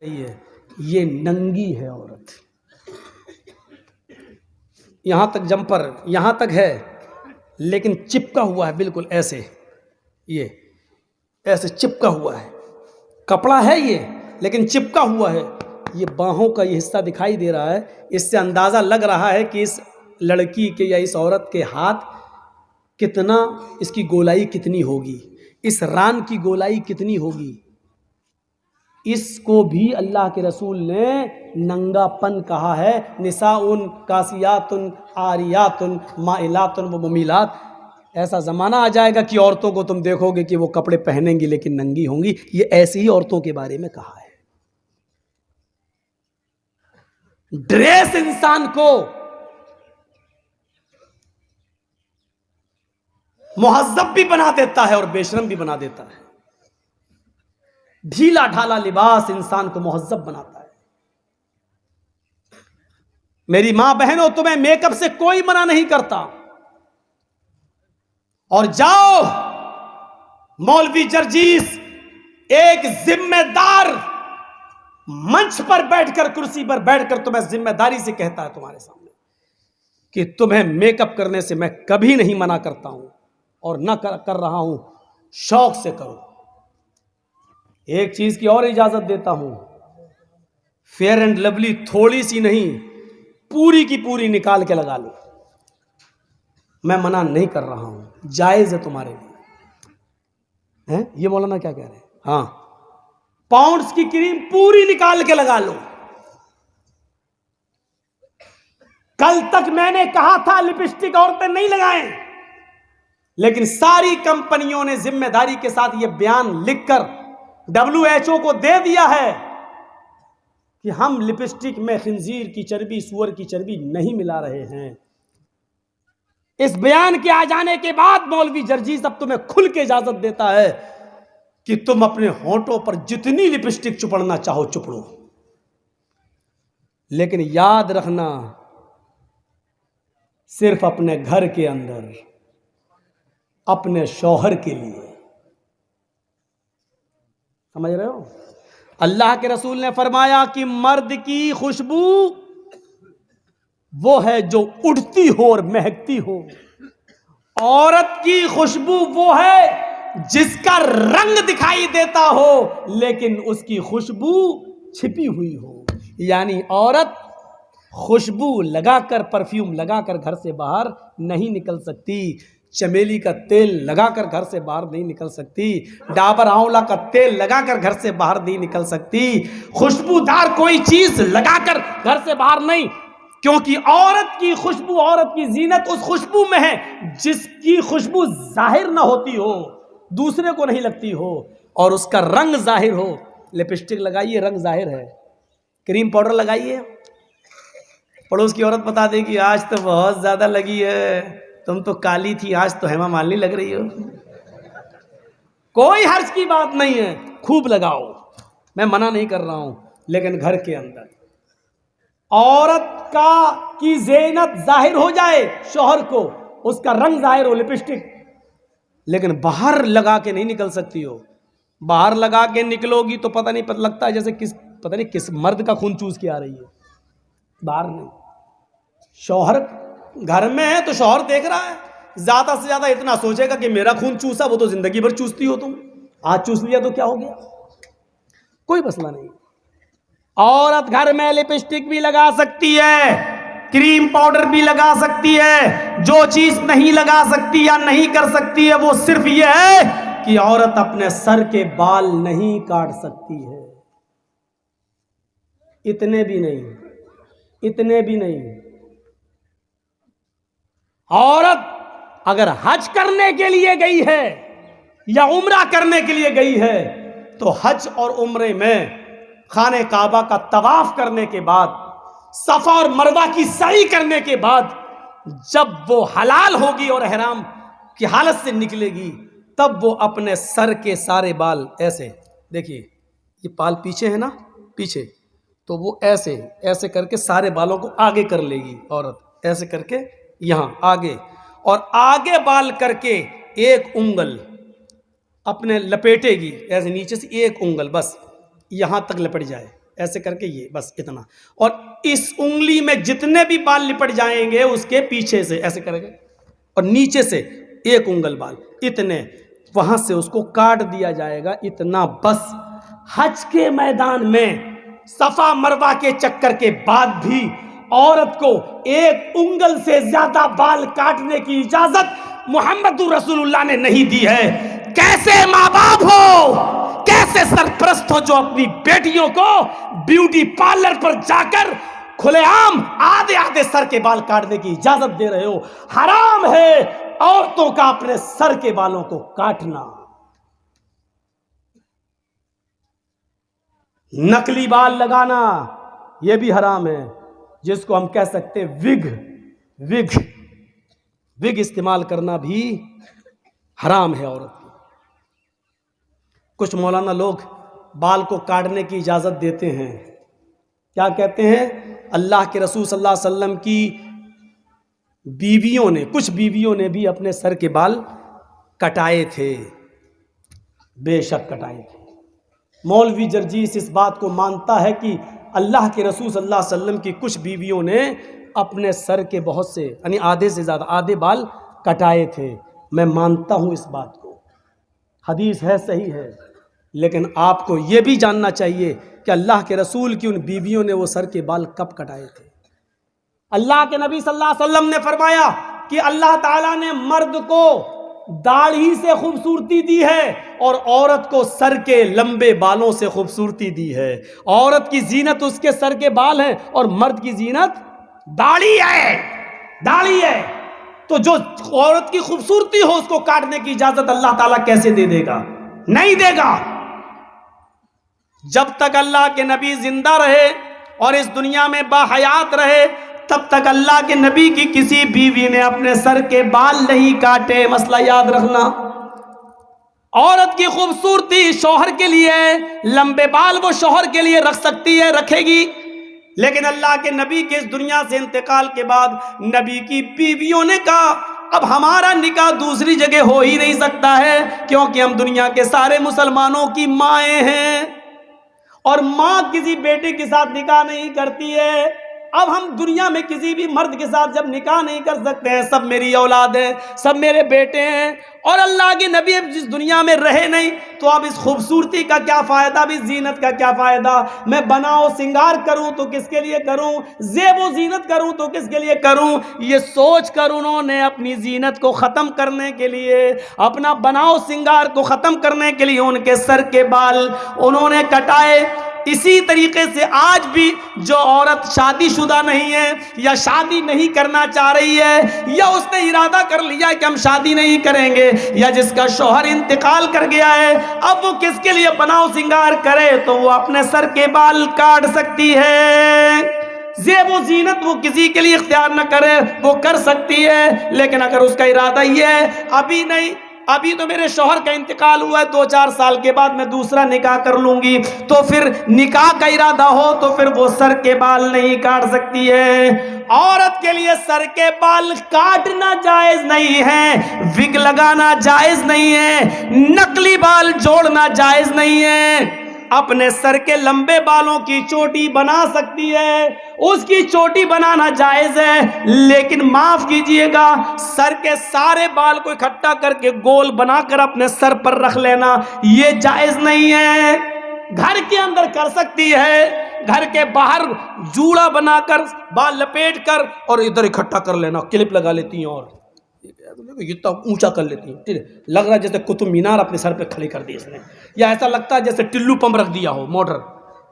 ये नंगी है औरत, यहां तक जंपर यहां तक है, लेकिन चिपका हुआ है बिल्कुल ऐसे, ये ऐसे चिपका हुआ है, कपड़ा है ये लेकिन चिपका हुआ है। ये बाहों का ये हिस्सा दिखाई दे रहा है, इससे अंदाज़ा लग रहा है कि इस लड़की के या इस औरत के हाथ कितना, इसकी गोलाई कितनी होगी, इस रान की गोलाई कितनी होगी। इसको भी अल्लाह के रसूल ने नंगापन कहा है। निसाउन कासियातुन आरियातुन माइलातुन व मुमीलात। ऐसा ज़माना आ जाएगा कि औरतों को तुम देखोगे कि वो कपड़े पहनेंगी लेकिन नंगी होंगी। ये ऐसी ही औरतों के बारे में कहा है। ड्रेस इंसान को मुहज्जब भी बना देता है और बेशरम भी बना देता है। ढीला ढाला लिबास इंसान को मुहज्जब बनाता है। मेरी मां बहनों, तुम्हें मेकअप से कोई मना नहीं करता। और जाओ, मौलवी जर्जीस एक जिम्मेदार मंच पर बैठकर, कुर्सी पर बैठकर तुम्हें जिम्मेदारी से कहता है तुम्हारे सामने कि तुम्हें मेकअप करने से मैं कभी नहीं मना करता हूं और न कर रहा हूं, शौक से करो। एक चीज की और इजाजत देता हूं, फेयर एंड लवली थोड़ी सी नहीं, पूरी की पूरी निकाल के लगा लो। मैं मना नहीं कर रहा हूं, जायज है तुम्हारे लिए। हैं ये मौलाना क्या कह रहे हैं? हाँ, पाउंड्स की क्रीम पूरी निकाल के लगा लो। कल तक मैंने कहा था लिपस्टिक औरतें नहीं लगाएं, लेकिन सारी कंपनियों ने जिम्मेदारी के साथ यह बयान लिखकर WHO को दे दिया है कि हम लिपस्टिक में खिंजीर की चर्बी, सूअर की चर्बी नहीं मिला रहे हैं। इस बयान के आ जाने के बाद मौलवी जर्जीस अब तुम्हें खुल के इजाजत देता है कि तुम अपने होंठों पर जितनी लिपस्टिक चुपड़ना चाहो चुपड़ो, लेकिन याद रखना सिर्फ अपने घर के अंदर, अपने शौहर के लिए। समझ रहे हो? अल्लाह के रसूल ने फरमाया कि मर्द की खुशबू वो है जो उड़ती हो और महकती हो, औरत की खुशबू वो है जिसका रंग दिखाई देता हो लेकिन उसकी खुशबू छिपी हुई हो। यानी औरत खुशबू लगाकर, परफ्यूम लगाकर घर से बाहर नहीं निकल सकती, चमेली का तेल लगाकर घर से बाहर नहीं निकल सकती, डाबर आंवला का तेल लगाकर घर से बाहर नहीं निकल सकती, खुशबूदार कोई चीज लगाकर घर से बाहर नहीं, क्योंकि औरत की खुशबू, औरत की जीनत उस खुशबू में है जिसकी खुशबू जाहिर ना होती हो, दूसरे को नहीं लगती हो और उसका रंग जाहिर हो। लिपस्टिक लगाइए, रंग जाहिर है। क्रीम पाउडर लगाइए, पड़ोस की औरत बता देगी आज तो बहुत ज्यादा लगी है, तुम तो काली थी, आज तो हेमा मालिनी लग रही हो। कोई हर्ज की बात नहीं है, खूब लगाओ, मैं मना नहीं कर रहा हूं, लेकिन घर के अंदर औरत की ज़ीनत जाहिर हो जाए, शौहर को उसका रंग जाहिर हो, लिपस्टिक, लेकिन बाहर लगा के नहीं निकल सकती हो। बाहर लगा के निकलोगी तो पता नहीं, पता लगता है जैसे पता नहीं किस मर्द का खून चूस के आ रही है, बाहर नहीं। शौहर घर में है तो शौहर देख रहा है, ज्यादा से ज्यादा इतना सोचेगा कि मेरा खून चूसा, वो तो जिंदगी भर चूसती हो तुम, आज चूस लिया तो क्या हो गया, कोई मसला नहीं। औरत घर में लिपस्टिक भी लगा सकती है, क्रीम पाउडर भी लगा सकती है। जो चीज नहीं लगा सकती या नहीं कर सकती है वो सिर्फ ये है कि औरत अपने सर के बाल नहीं काट सकती है। इतने भी नहीं, इतने भी नहीं। औरत अगर हज करने के लिए गई है या उम्रा करने के लिए गई है तो हज और उम्रे में खाने काबा का तवाफ करने के बाद, सफा और मरवा की सई करने के बाद, जब वो हलाल होगी और ihram की हालत से निकलेगी, तब वो अपने सर के सारे बाल ऐसे, देखिए ये बाल पीछे है ना, पीछे, तो वो ऐसे ऐसे करके सारे बालों को आगे कर लेगी औरत, ऐसे करके यहां आगे, और आगे बाल करके एक उंगल अपने लपेटेगी ऐसे नीचे से, एक उंगल बस यहां तक लपेट जाए ऐसे करके ये बस इतना, और इस उंगली में जितने भी बाल लिपट जाएंगे उसके पीछे से ऐसे करेंगे, और नीचे से 1 उंगल बाल, इतने वहां से उसको काट दिया जाएगा, इतना बस। हज के मैदान में सफा मरवा के चक्कर के बाद भी औरत को 1 उंगल से ज्यादा बाल काटने की इजाजत मोहम्मद रसूलुल्लाह ने नहीं दी है। कैसे माँ बाप हो, कैसे सरप्रस्त हो जो अपनी बेटियों को ब्यूटी पार्लर पर जाकर खुलेआम आधे आधे सर के बाल काटने की इजाजत दे रहे हो। हराम है औरतों का अपने सर के बालों को काटना। नकली बाल लगाना यह भी हराम है, जिसको हम कह सकते हैं विग इस्तेमाल करना भी हराम है औरत की। कुछ मौलाना लोग बाल को काटने की इजाज़त देते हैं, क्या कहते हैं, अल्लाह के रसूल सल्लल्लाहु अलैहि वसल्लम की बीवियों ने, कुछ बीवियों ने भी अपने सर के बाल कटाए थे, बेशक कटाए थे। मौलवी जर्जीस इस बात को मानता है कि अल्लाह के रसूल सल्लल्लाहु अलैहि वसल्लम की कुछ बीवियों ने अपने सर के बहुत से यानी आधे से ज़्यादा आधे बाल कटाए थे। मैं मानता हूँ इस बात को, हदीस है, सही है, लेकिन आपको ये भी जानना चाहिए कि अल्लाह के रसूल की उन बीवियों ने वो सर के बाल कब कटाए थे। अल्लाह के नबी सल्लल्लाहु अलैहि वसल्लम ने फरमाया कि अल्लाह ताला ने मर्द को दाढ़ी से खूबसूरती दी है और औरत को सर के लंबे बालों से खूबसूरती दी है। औरत की जीनत उसके सर के बाल हैं और मर्द की जीनत दाढ़ी है। तो जो औरत की खूबसूरती हो उसको काटने की इजाजत अल्लाह ताला कैसे दे देगा? नहीं देगा। जब तक अल्लाह के नबी जिंदा रहे और इस दुनिया में बाहयात रहे, तब तक अल्लाह के नबी की किसी बीवी ने अपने सर के बाल नहीं काटे। मसला याद रखना, औरत की खूबसूरती शौहर के लिए, लंबे बाल वो शौहर के लिए रख सकती है, रखेगी, लेकिन अल्लाह के नबी के इस दुनिया से इंतकाल के बाद नबी की बीवियों ने कहा अब हमारा निकाह दूसरी जगह हो ही नहीं सकता है, क्योंकि हम दुनिया के सारे मुसलमानों की माएँ हैं और माँ किसी बेटे के साथ निकाह नहीं करती है। अब हम दुनिया में किसी भी मर्द के साथ जब निकाह नहीं कर सकते हैं, सब मेरी औलाद है, सब मेरे बेटे हैं, और अल्लाह के नबी अब जिस दुनिया में रहे नहीं, तो अब इस खूबसूरती का क्या फ़ायदा, अब इस जीनत का क्या फ़ायदा? मैं बनाओ सिंगार करूं तो किसके लिए करूं, ज़ेबो जीनत करूं तो किसके लिए करूं? ये सोच कर उन्होंने अपनी जीनत को ख़त्म करने के लिए, अपना बनाओ सिंगार को ख़त्म करने के लिए उनके सर के बाल उन्होंने कटाए। इसी तरीके से आज भी जो औरत शादीशुदा नहीं है या शादी नहीं करना चाह रही है, या उसने इरादा कर लिया कि हम शादी नहीं करेंगे, या जिसका शौहर इंतकाल कर गया है, अब वो किसके लिए बनाओ सिंगार करे? तो वो अपने सर के बाल काट सकती है। ज़ेबो जीनत वो किसी के लिए इख्तियार न करे, वो कर सकती है, लेकिन अगर उसका इरादा ये है अभी नहीं, अभी तो मेरे शौहर का इंतकाल हुआ है, 2-4 साल के बाद मैं दूसरा निकाह कर लूंगी, तो फिर निकाह का इरादा हो तो फिर वो सर के बाल नहीं काट सकती है। औरत के लिए सर के बाल काटना जायज नहीं है, विग लगाना जायज नहीं है, नकली बाल जोड़ना जायज नहीं है। अपने सर के लंबे बालों की चोटी बना सकती है, उसकी चोटी बनाना जायज है, लेकिन माफ कीजिएगा, सर के सारे बाल को इकट्ठा करके गोल बनाकर अपने सर पर रख लेना ये जायज नहीं है। घर के अंदर कर सकती है, घर के बाहर जूड़ा बनाकर बाल लपेट कर और इधर इकट्ठा कर लेना, क्लिप लगा लेती हैं और इतना ऊंचा कर लेती है, लग रहा है जैसे कुतुब मीनार अपने सर पे खड़ी कर दी इसने, या ऐसा लगता है जैसे टिल्लू पंप रख दिया हो मोटर।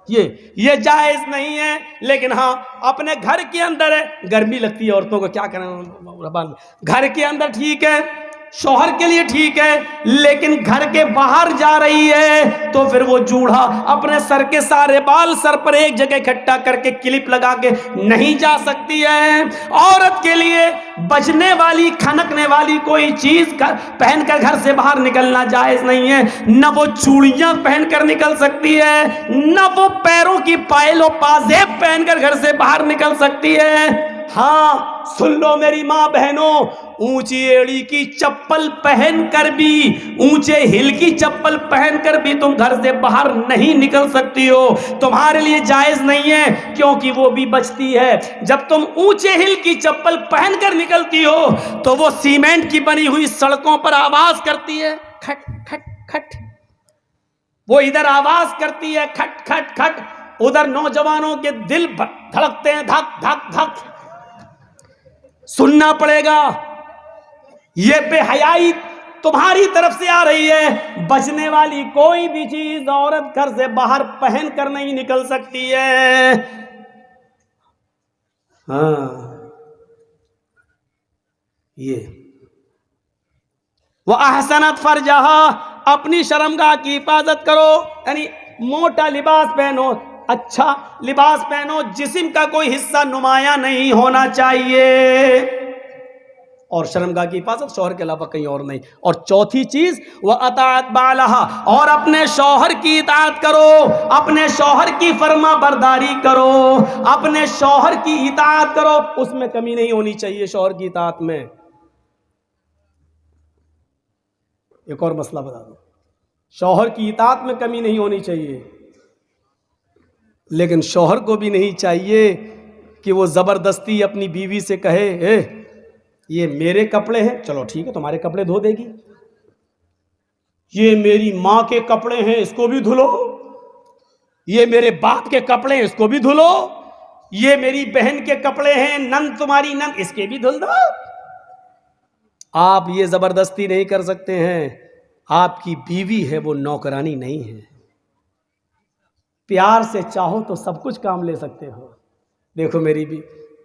ये जायज नहीं है। लेकिन हाँ, अपने घर के अंदर है, गर्मी लगती है औरतों को, क्या करें, घर के अंदर ठीक है, शौहर के लिए ठीक है, लेकिन घर के बाहर जा रही है तो फिर वो जूड़ा अपने सर के सारे बाल सर पर एक जगह इकट्ठा करके क्लिप लगा के नहीं जा सकती है। औरत के लिए बजने वाली, खनकने वाली कोई चीज पहनकर घर से बाहर निकलना जायज नहीं है। न वो चूड़ियां पहनकर निकल सकती है, न वो पैरों की पायल और पाजेब पहनकर घर से बाहर निकल सकती है। हाँ सुन लो मेरी माँ बहनों, ऊंची एड़ी की चप्पल पहनकर भी, ऊंचे हिल की चप्पल पहनकर भी तुम घर से बाहर नहीं निकल सकती हो, तुम्हारे लिए जायज नहीं है, क्योंकि वो भी बचती है। जब तुम ऊंचे हिल की चप्पल पहनकर निकलती हो तो वो सीमेंट की बनी हुई सड़कों पर आवाज करती है, खट खट खट। वो इधर आवाज करती है खट खट खट, उधर नौजवानों के दिल धड़कते हैं धक धक धक। सुनना पड़ेगा, ये बेहयाई तुम्हारी तरफ से आ रही है। बचने वाली कोई भी चीज औरत घर से बाहर पहन कर नहीं निकल सकती है। हाँ, ये वह अहसनत फरजहा, अपनी शर्मगाह की हिफाजत करो, यानी मोटा लिबास पहनो, अच्छा लिबास पहनो, जिस्म का कोई हिस्सा नुमाया नहीं होना चाहिए, और शर्मगाह की हिफाजत शौहर के अलावा कहीं और नहीं। और चौथी चीज वह अताअत बालहा, और अपने शौहर की इताअत करो, अपने शौहर की फर्मा बरदारी करो, अपने शौहर की इताअत करो, उसमें कमी नहीं होनी चाहिए शौहर की इताअत में। एक और मसला बता दो, शौहर की इताअत में कमी नहीं होनी चाहिए, लेकिन शौहर को भी नहीं चाहिए कि वो जबरदस्ती अपनी बीवी से कहे ये मेरे कपड़े हैं, चलो ठीक है तुम्हारे कपड़े धो देगी, ये मेरी माँ के कपड़े हैं इसको भी धुलो, ये मेरे बाप के कपड़े हैं इसको भी धुलो, ये मेरी बहन के कपड़े हैं, नंद तुम्हारी नंद, इसके भी धुल दो। आप ये जबरदस्ती नहीं कर सकते हैं, आपकी बीवी है, वो नौकरानी नहीं है। प्यार से चाहो तो सब कुछ काम ले सकते हो। देखो मेरी भी,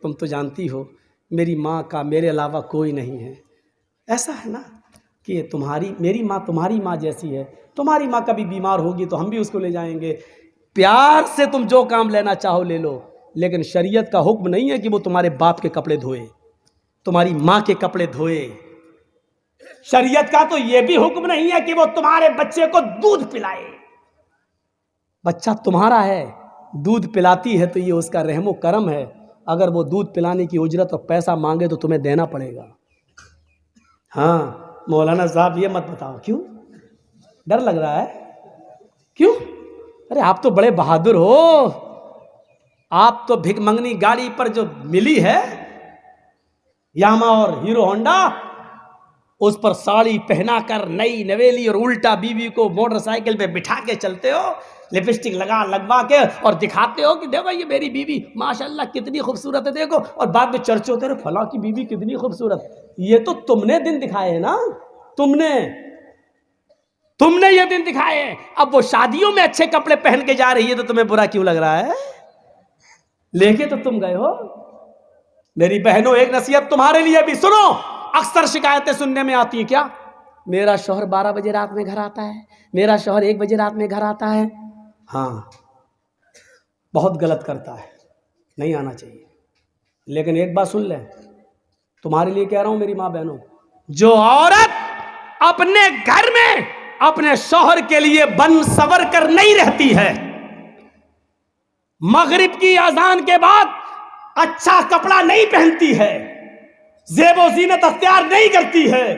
तुम तो जानती हो मेरी माँ का मेरे अलावा कोई नहीं है। ऐसा है ना कि मेरी माँ तुम्हारी माँ जैसी है, तुम्हारी माँ कभी बीमार होगी तो हम भी उसको ले जाएंगे। प्यार से तुम जो काम लेना चाहो ले लो, लेकिन शरीयत का हुक्म नहीं है कि वो तुम्हारे बाप के कपड़े धोए, तुम्हारी माँ के कपड़े धोए। शरीयत का तो ये भी हुक्म नहीं है कि वो तुम्हारे बच्चे को दूध पिलाए। बच्चा तुम्हारा है, दूध पिलाती है तो ये उसका रहमो करम है। अगर वो दूध पिलाने की उजरत और पैसा मांगे तो तुम्हें देना पड़ेगा। हाँ मौलाना साहब ये मत बताओ, क्यों डर लग रहा है, क्यों? अरे आप तो बड़े बहादुर हो, आप तो भिखमंगनी गाड़ी पर जो मिली है यामा और हीरो होंडा, उस पर साड़ी पहनाकर नई नवेली और उल्टा बीवी को मोटरसाइकिल पे बिठा के चलते हो, लिपस्टिक लगवा के और दिखाते हो कि देखो ये मेरी बीवी माशाल्लाह कितनी खूबसूरत है देखो, और बाद में चर्चे होते रहे फला की बीवी कितनी खूबसूरत। ये तो तुमने दिन दिखाए हैं ना, तुमने ये दिन दिखाए हैं। अब वो शादियों में अच्छे कपड़े पहन के जा रही है तो तुम्हें बुरा क्यों लग रहा है? लेके तो तुम गए हो। मेरी बहनों एक नसीहत तुम्हारे लिए भी सुनो। अक्सर शिकायतें सुनने में आती है, क्या मेरा शौहर 12 बजे रात में घर आता है, मेरा शौहर 1 बजे रात में घर आता है। हाँ बहुत गलत करता है, नहीं आना चाहिए। लेकिन एक बात सुन ले, तुम्हारे लिए कह रहा हूं मेरी माँ बहनों, जो औरत अपने घर में अपने शौहर के लिए बन सवर कर नहीं रहती है, मगरिब की अजान के बाद अच्छा कपड़ा नहीं पहनती है, ज़ेबो ज़ीनत अख्तियार नहीं करती है,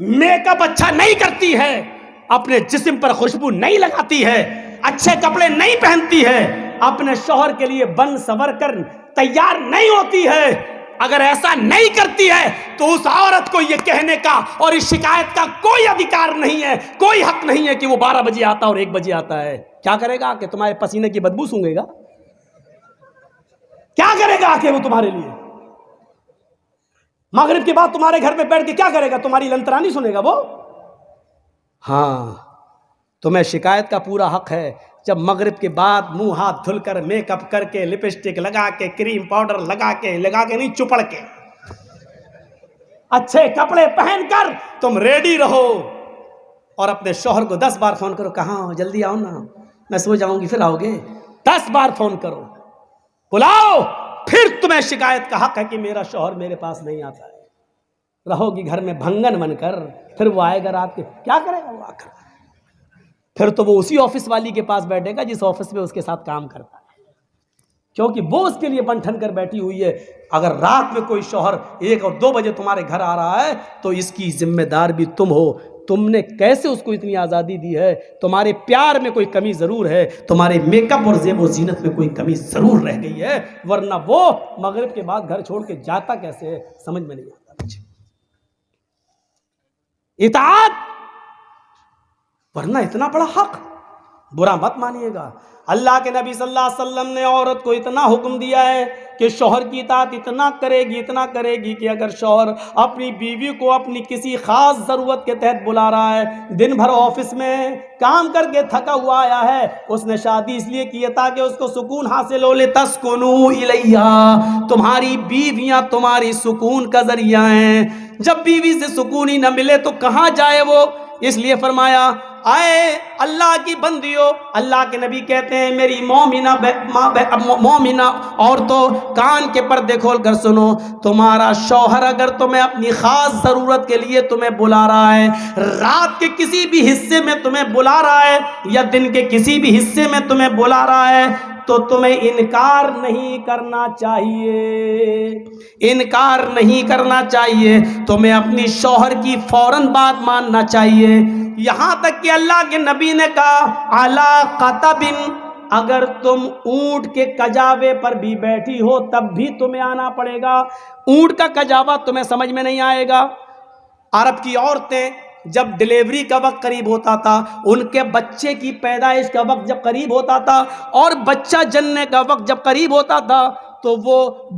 मेकअप अच्छा नहीं करती है, अपने जिस्म पर खुशबू नहीं लगाती है, अच्छे कपड़े नहीं पहनती है, अपने शौहर के लिए बन सवर कर तैयार नहीं होती है, अगर ऐसा नहीं करती है तो उस औरत को यह कहने का और इस शिकायत का कोई अधिकार नहीं है, कोई हक नहीं है कि वो 12 बजे आता और 1 बजे आता है। क्या करेगा कि तुम्हारे पसीने की बदबू सूंघेगा? क्या करेगा आके वो तुम्हारे लिए? मगरिब के बाद तुम्हारे घर में बैठ के क्या करेगा? तुम्हारी लंतरानी सुनेगा वो? हाँ तुम्हें शिकायत का पूरा हक है। जब मगरिब के बाद मुंह हाथ धुलकर मेकअप करके लिपस्टिक लगा के क्रीम पाउडर लगा के नहीं चुपड़ के अच्छे कपड़े पहनकर तुम रेडी रहो और अपने शौहर को 10 बार फोन करो, कहाँ हो, जल्दी आओ ना, मैं सो जाऊंगी फिर आओगे। 10 बार फोन करो, बुलाओ, फिर तुम्हें शिकायत का हक है कि मेरा शौहर मेरे पास नहीं आता है। रहोगी घर में भंगन बनकर, फिर वो आएगा रात के, क्या करेगा वो आकर? फिर तो वो उसी ऑफिस वाली के पास बैठेगा जिस ऑफिस में उसके साथ काम करता है। क्योंकि वो उसके लिए बंधन कर बैठी हुई है। अगर रात में कोई शौहर 1 और 2 बजे तुम्हारे घर आ रहा है तो इसकी जिम्मेदार भी तुम हो। तुमने कैसे उसको इतनी आज़ादी दी है? तुम्हारे प्यार में कोई कमी ज़रूर है, तुम्हारे मेकअप और ज़ेब व ज़ीनत में कोई कमी ज़रूर रह गई है, वरना वो मगरिब के बाद घर छोड़ के जाता कैसे है, समझ में नहीं आता। इताअत, वरना इतना बड़ा हक, बुरा मत मानिएगा। अल्लाह के नबी सल्लल्लाहु अलैहि वसल्लम ने औरत को इतना हुक्म दिया है कि शौहर की इताअत इतना करेगी कि अगर शौहर अपनी बीवी को अपनी किसी ख़ास ज़रूरत के तहत बुला रहा है, दिन भर ऑफिस में काम करके थका हुआ आया है, उसने शादी इसलिए की है ताकि उसको सुकून हासिल हो ले, तस्कुनू इलैहा, तुम्हारी बीवियाँ तुम्हारी सुकून का ज़रिया हैं। जब बीवी से सुकून ही न मिले तो कहाँ जाए वो, इसलिए फरमाया आए अल्लाह की बंदियों, अल्लाह के नबी कहते हैं मेरी मोमिना औरतों कान के पर्दे खोल कर सुनो, तुम्हारा शौहर अगर तुम्हें अपनी ख़ास ज़रूरत के लिए तुम्हें बुला रहा है, रात के किसी भी हिस्से में तुम्हें बुला रहा है या दिन के किसी भी हिस्से में तुम्हें बुला रहा है, तो तुम्हें इनकार नहीं करना चाहिए, इनकार नहीं करना चाहिए, तुम्हें अपनी शौहर की फौरन बात मानना चाहिए। यहाँ तक कि अल्लाह के नबी ने कहा अला क़तबिन, अगर तुम ऊंट के कजावे पर भी बैठी हो तब भी तुम्हें आना पड़ेगा। ऊंट का कजावा तुम्हें समझ में नहीं आएगा। अरब की औरतें जब डिलीवरी का वक्त करीब होता था, उनके बच्चे की पैदाइश का वक्त जब करीब होता था और बच्चा जन्ने का वक्त जब करीब होता था, तो वो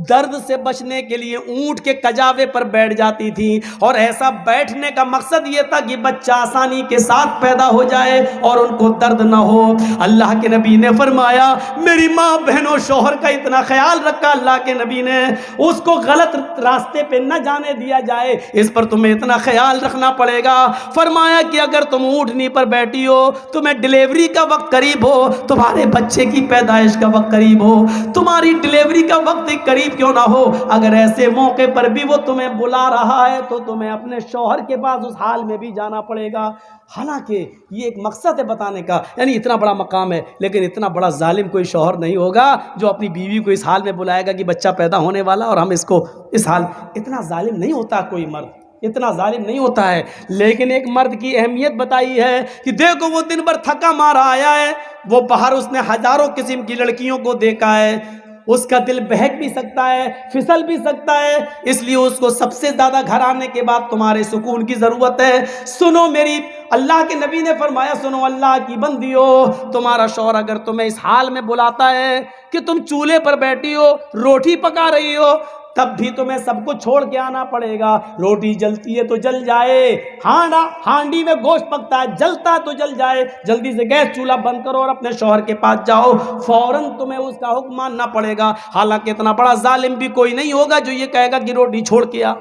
दर्द से बचने के लिए ऊंट के कजावे पर बैठ जाती थी। और ऐसा बैठने का मकसद ये था कि बच्चा आसानी के साथ पैदा हो जाए और उनको दर्द ना हो। अल्लाह के नबी ने फरमाया मेरी माँ बहनों, शौहर का इतना ख्याल रखा अल्लाह के नबी ने, उसको गलत रास्ते पे न जाने दिया जाए, इस पर तुम्हें इतना ख्याल रखना पड़ेगा। फरमाया कि अगर तुम ऊँटनी पर बैठी हो, तुम्हें डिलीवरी का वक्त करीब हो, तुम्हारे बच्चे की पैदाइश का वक्त करीब हो, तुम्हारी डिलीवरी का वक्त करीब क्यों ना हो, अगर ऐसे मौके पर भी वो तुम्हें बुला रहा है तो तुम्हें अपने शौहर के पास उस हाल में भी जाना पड़ेगा। हालांकि ये एक मकसद है बताने का, यानी इतना बड़ा मकाम है, लेकिन इतना बड़ा जालिम कोई शौहर नहीं होगा जो अपनी बीवी को इस हाल में बुलाएगा कि बच्चा पैदा होने वाला और हम इसको इस हाल। इतना जालिम नहीं होता कोई मर्द, इतना जालिम नहीं होता है। लेकिन एक मर्द की अहमियत बताई है कि देखो वो दिन भर थका मारा आया है, वो बाहर उसने हजारों किस्म की लड़कियों को देखा है, उसका दिल बहक भी सकता है, फिसल भी सकता है, इसलिए उसको सबसे ज़्यादा घर आने के बाद तुम्हारे सुकून की ज़रूरत है। सुनो मेरी, अल्लाह के नबी ने फरमाया सुनो अल्लाह की बंदियो, तुम्हारा शौहर अगर तुम्हें इस हाल में बुलाता है कि तुम चूल्हे पर बैठी हो, रोटी पका रही हो, तब भी तुम्हें सब कुछ छोड़ के आना पड़ेगा। रोटी जलती है तो जल जाए, हांडी में गोश्त पकता है, जलता तो जल जाए, जल्दी से गैस चूल्हा बंद करो और अपने शौहर के पास जाओ, फौरन तुम्हें उसका हुक्म मानना पड़ेगा। हालांकि इतना बड़ा जालिम भी कोई नहीं होगा जो ये कहेगा कि रोटी छोड़ के आ,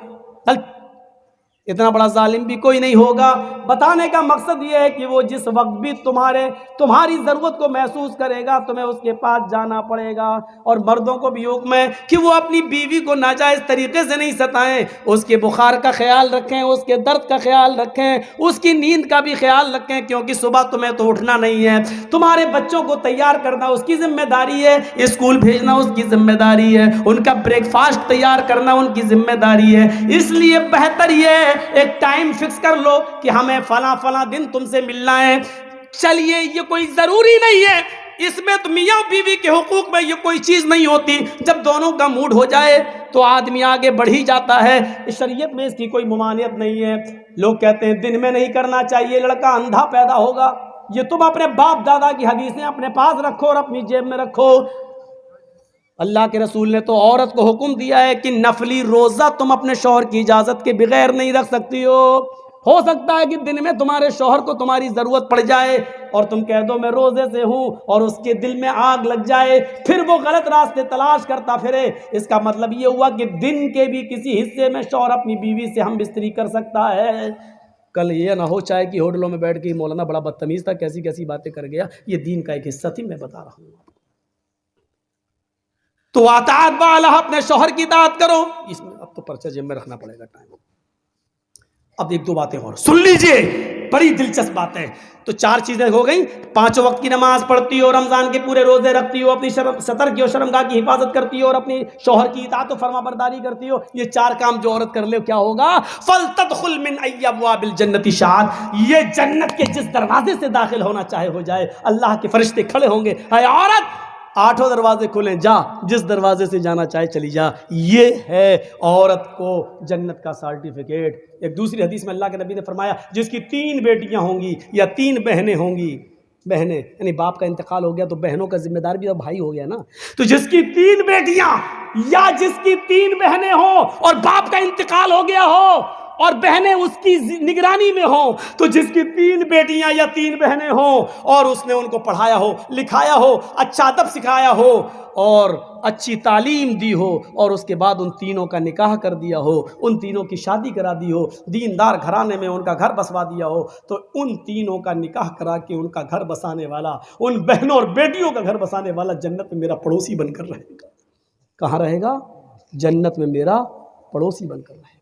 इतना बड़ा जालिम भी कोई नहीं होगा। बताने का मकसद ये है कि वो जिस वक्त भी तुम्हारी ज़रूरत को महसूस करेगा, तुम्हें उसके पास जाना पड़ेगा। और मर्दों को भी हुक्म है कि वो अपनी बीवी को नाजायज़ तरीके से नहीं सताएं, उसके बुखार का ख्याल रखें, उसके दर्द का ख्याल रखें, उसकी नींद का भी ख्याल रखें, क्योंकि सुबह तुम्हें तो उठना नहीं है, तुम्हारे बच्चों को तैयार करना उसकी जिम्मेदारी है, स्कूल भेजना उसकी जिम्मेदारी है, उनका ब्रेकफास्ट तैयार करना उनकी जिम्मेदारी है। इसलिए बेहतर ये एक टाइम फिक्स कर लो कि हमें फला दिन तुमसे मिलना है। चलिए, ये कोई जरूरी नहीं है, इसमें तो मियाँ बीवी के हुकूक में ये कोई चीज नहीं होती। जब दोनों का मूड हो जाए तो आदमी आगे बढ़ ही जाता है। इस शरीयत में इसकी कोई मुमानियत नहीं है। लोग कहते हैं दिन में नहीं करना चाहिए, लड़का अंधा पैदा होगा। ये तुम अपने बाप दादा की हदीसें अपने पास रखो और अपनी जेब में रखो। अल्लाह के रसूल ने तो औरत को हुक्म दिया है कि नफली रोज़ा तुम अपने शौहर की इजाज़त के बगैर नहीं रख सकती हो सकता है कि दिन में तुम्हारे शौहर को तुम्हारी ज़रूरत पड़ जाए और तुम कह दो मैं रोज़े से हूँ, और उसके दिल में आग लग जाए, फिर वो गलत रास्ते तलाश करता फिरे। इसका मतलब ये हुआ कि दिन के भी किसी हिस्से में शौहर अपनी बीवी से हम बिस्तरी कर सकता है। कल ये ना हो चाहे कि होटलों में बैठ के मौलाना बड़ा बदतमीज़ था, कैसी कैसी बातें कर गया। ये दीन का एक हिस्सा थी, मैं बता रहा हूँ। तो अताअत वाला अपने शौहर की इताअत करो। इसमें अब तो पर्चा जेब में रखना पड़ेगा टाइम। अब एक दो बातें और सुन लीजिए। बड़ी दिलचस्प बात है। तो 4 चीज़ें हो गई, 5 वक्त की नमाज पढ़ती हो, रमज़ान के पूरे रोज़े रखती हो, अपनी सतर की और शर्मगाह की हिफाजत करती हो और अपनी शौहर की इताअत और फरमाबरदारी करती हो। ये 4 काम जो औरत कर ले क्या होगा? फल तदखुल मिन अय्यि अब्वाबिल जन्नति शाद, ये जन्नत के जिस दरवाजे से दाखिल होना चाहे हो जाए, अल्लाह के फरिश्ते खड़े होंगे, है औरत 8 दरवाजे खुले, जा जिस दरवाजे से जाना चाहे चली जा। ये है औरत को जन्नत का सर्टिफिकेट। एक दूसरी हदीस में अल्लाह के नबी ने फरमाया, जिसकी 3 बेटियां होंगी या 3 बहनें होंगी, बहनें यानी बाप का इंतकाल हो गया तो बहनों का जिम्मेदार भी अब भाई हो गया ना, तो जिसकी 3 बेटियां या जिसकी 3 बहनें हो और बाप का इंतकाल हो गया हो और बहनें उसकी निगरानी में हो, तो जिसकी 3 बेटियां या 3 बहनें हो और उसने उनको पढ़ाया हो, लिखाया हो, अच्छा अदब सिखाया हो और अच्छी तालीम दी हो और उसके बाद उन तीनों का निकाह कर दिया हो, उन तीनों की शादी करा दी हो, दीनदार घराने में उनका घर बसवा दिया हो, तो उन तीनों का निकाह करा के उनका घर बसाने वाला, उन बहनों और बेटियों का घर बसाने वाला जन्नत में मेरा पड़ोसी बनकर रहेगा। कहाँ रहेगा? जन्नत में मेरा पड़ोसी बनकर रहेगा।